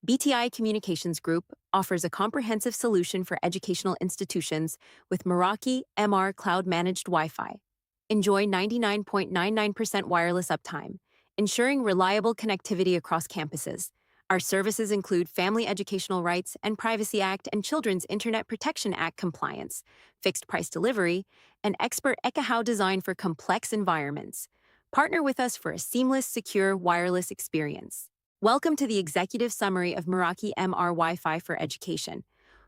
BTI Communications Group offers a comprehensive solution for educational institutions with Meraki MR cloud-managed Wi-Fi. Enjoy 99.99% wireless uptime, ensuring reliable connectivity across campuses. Our services include Family Educational Rights and Privacy Act and Children's Internet Protection Act compliance, fixed price delivery, and expert Ekahau design for complex environments. Partner with us for a seamless, secure wireless experience. Welcome to the executive summary of Meraki MR Wi-Fi for Education.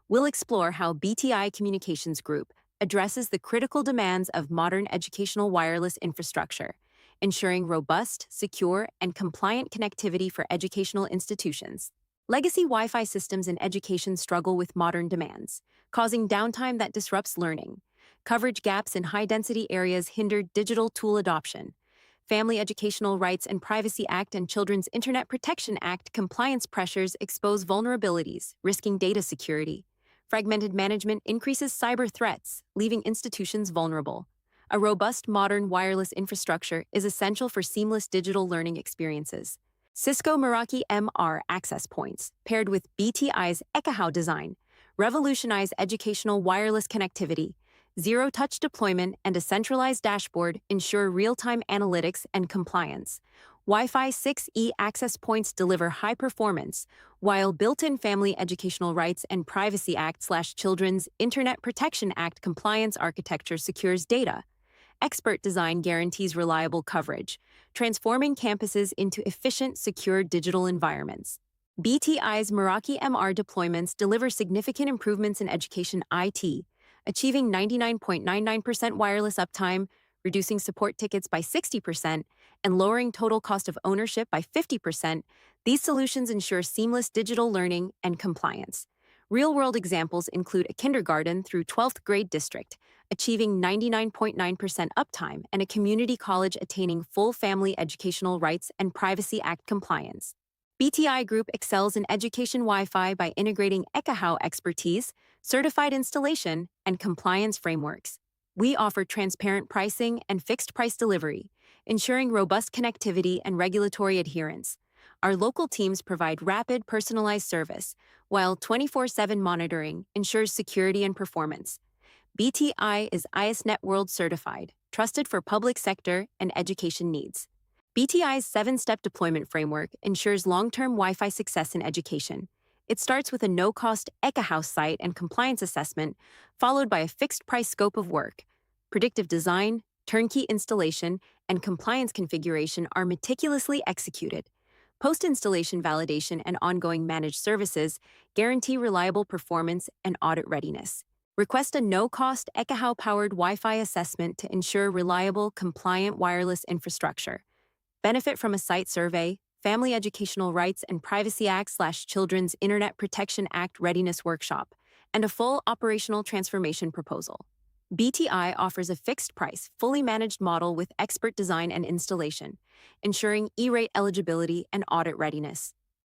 We'll explore how BTI Communications Group addresses the critical demands of modern educational wireless infrastructure, ensuring robust, secure, and compliant connectivity for educational institutions. Legacy Wi-Fi systems in education struggle with modern demands, causing downtime that disrupts learning. Coverage gaps in high-density areas hinder digital tool adoption. Family Educational Rights and Privacy Act and Children's Internet Protection Act compliance pressures expose vulnerabilities, risking data security. Fragmented management increases cyber threats, leaving institutions vulnerable. A robust modern wireless infrastructure is essential for seamless digital learning experiences. Cisco Meraki MR access points, paired with BTI's Ekahau design, revolutionize educational wireless connectivity. Zero-touch deployment and a centralized dashboard ensure real-time analytics and compliance. Wi-Fi 6E access points deliver high performance, while built-in Family Educational Rights and Privacy Act/Children's Internet Protection Act compliance architecture secures data. Expert design guarantees reliable coverage, transforming campuses into efficient, secure digital environments. BTI's Meraki MR deployments deliver significant improvements in education IT, achieving 99.99% wireless uptime, reducing support tickets by 60%, and lowering total cost of ownership by 50%. These solutions ensure seamless digital learning and compliance. Real-world examples include a kindergarten through 12th grade district, achieving 99.9% uptime, and a community college attaining full Family Educational Rights and Privacy Act compliance. BTI Group excels in education Wi-Fi by integrating Ekahau expertise, certified installation, and compliance frameworks. We offer transparent pricing and fixed-price delivery, ensuring robust connectivity and regulatory adherence. Our local teams provide rapid, personalized service, while 24/7 monitoring ensures security and performance. BTI is ISNet World certified, trusted for public sector and education needs. BTI's 7-step deployment framework ensures long-term Wi-Fi success in education. It starts with a no-cost Ekahau site and compliance assessment, followed by a fixed-price scope of work. Predictive design, turnkey installation, and compliance configuration are meticulously executed. Post-installation validation and ongoing managed services guarantee reliable performance and audit readiness. Request a no-cost Ekahau-powered Wi-Fi assessment to ensure reliable, compliant wireless infrastructure. Benefit from a site survey, Family Educational Rights and Privacy Act/Children's Internet Protection Act readiness workshop, and a full operational transformation proposal. BTI offers a fixed-price, fully managed model with expert design and installation, ensuring E-rate eligibility and audit readiness.